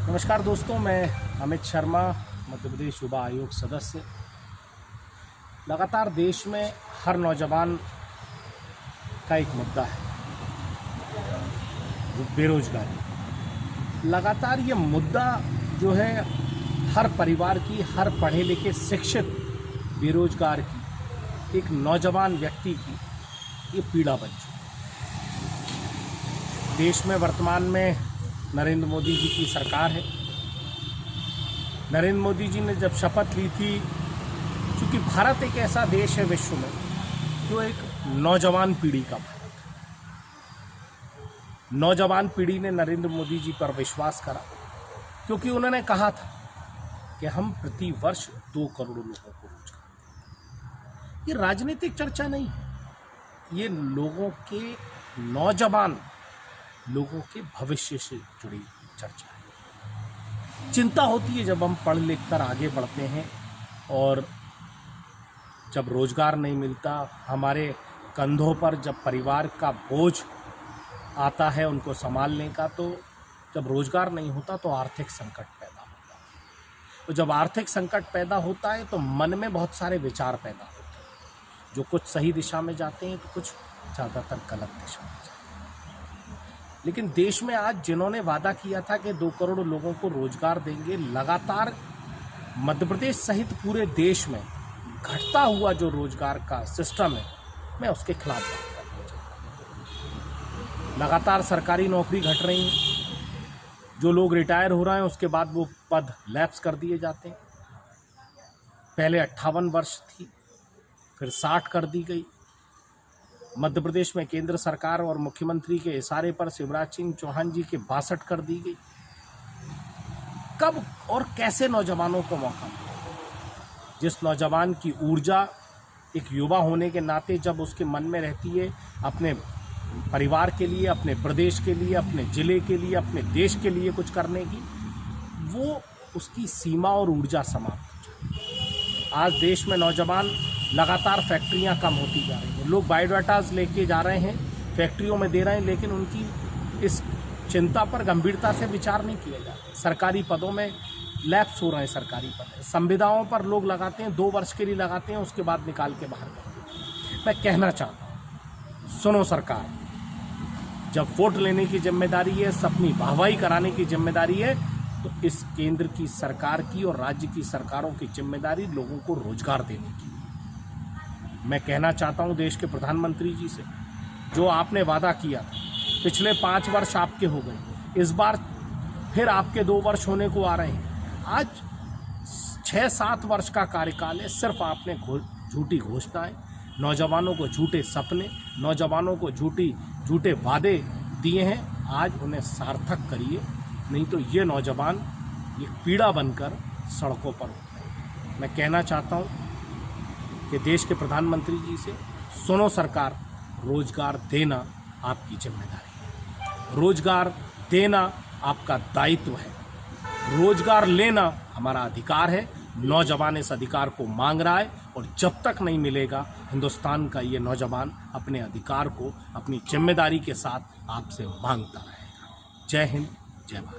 नमस्कार दोस्तों, मैं अमित शर्मा, मध्य प्रदेश युवा आयोग सदस्य। लगातार देश में हर नौजवान का एक मुद्दा है, वो बेरोजगारी। लगातार ये मुद्दा जो है हर परिवार की, हर पढ़े लिखे शिक्षित बेरोजगार की, एक नौजवान व्यक्ति की ये पीड़ा बन चुकी है। देश में वर्तमान में नरेंद्र मोदी जी की सरकार है। नरेंद्र मोदी जी ने जब शपथ ली थी, क्योंकि भारत एक ऐसा देश है विश्व में जो एक नौजवान पीढ़ी का भारत है। नौजवान पीढ़ी ने नरेंद्र मोदी जी पर विश्वास करा, क्योंकि उन्होंने कहा था कि हम प्रति वर्ष 2 करोड़ लोगों को रोजगार। ये राजनीतिक चर्चा नहीं है, ये लोगों के, नौजवान लोगों के भविष्य से जुड़ी चर्चा है। चिंता होती है जब हम पढ़ लिख कर आगे बढ़ते हैं और जब रोजगार नहीं मिलता, हमारे कंधों पर जब परिवार का बोझ आता है उनको संभालने का, तो जब रोजगार नहीं होता तो आर्थिक संकट पैदा होता है। तो जब आर्थिक संकट पैदा होता है तो मन में बहुत सारे विचार पैदा होते हैं, जो कुछ सही दिशा में जाते हैं तो कुछ ज़्यादातर गलत दिशा में जाते हैं। लेकिन देश में आज जिन्होंने वादा किया था कि 2 करोड़ लोगों को रोजगार देंगे, लगातार मध्य प्रदेश सहित पूरे देश में घटता हुआ जो रोजगार का सिस्टम है, मैं उसके खिलाफ बात करना चाहता हूँ। लगातार सरकारी नौकरी घट रही है। जो लोग रिटायर हो रहे हैं उसके बाद वो पद लैप्स कर दिए जाते हैं। पहले 58 वर्ष थी, फिर 60 कर दी गई। मध्य प्रदेश में केंद्र सरकार और मुख्यमंत्री के इशारे पर शिवराज सिंह चौहान जी के 62 कर दी गई। कब और कैसे नौजवानों को मौका मिले? जिस नौजवान की ऊर्जा एक युवा होने के नाते जब उसके मन में रहती है अपने परिवार के लिए, अपने प्रदेश के लिए, अपने जिले के लिए, अपने देश के लिए कुछ करने की, वो उसकी सीमा और ऊर्जा समाप्त हो जाती। आज देश में नौजवान, लगातार फैक्ट्रियां कम होती जा रही हैं। लोग बायोडाटाज लेके जा रहे हैं, फैक्ट्रियों में दे रहे हैं, लेकिन उनकी इस चिंता पर गंभीरता से विचार नहीं किया जा रहा। सरकारी पदों में लैप्स हो रहे हैं। सरकारी पद, संविदाओं पर लोग लगाते हैं, 2 वर्ष के लिए लगाते हैं, उसके बाद निकाल के बाहर कर देते हैं। मैं कहना चाहता हूँ, सुनो सरकार, जब वोट लेने की जिम्मेदारी है, अपनी वाहवाही कराने की जिम्मेदारी है, तो इस केंद्र की सरकार की और राज्य की सरकारों की जिम्मेदारी लोगों को रोजगार देने की। मैं कहना चाहता हूं देश के प्रधानमंत्री जी से, जो आपने वादा किया था, पिछले 5 वर्ष आपके हो गए, इस बार फिर आपके 2 वर्ष होने को आ रहे हैं। आज 6-7 वर्ष का कार्यकाल है, सिर्फ आपने झूठी घोषणाएं, नौजवानों को झूठे सपने, नौजवानों को झूठे वादे दिए हैं। आज उन्हें सार्थक करिए, नहीं तो ये नौजवान ये पीड़ा बनकर सड़कों पर उतरेंगे। मैं कहना चाहता हूँ कि देश के प्रधानमंत्री जी से, सुनो सरकार, रोजगार देना आपकी जिम्मेदारी है, रोजगार देना आपका दायित्व है, रोजगार लेना हमारा अधिकार है। नौजवान इस अधिकार को मांग रहा है और जब तक नहीं मिलेगा, हिंदुस्तान का ये नौजवान अपने अधिकार को अपनी जिम्मेदारी के साथ आपसे मांगता रहेगा। जय हिंद, जय भारत।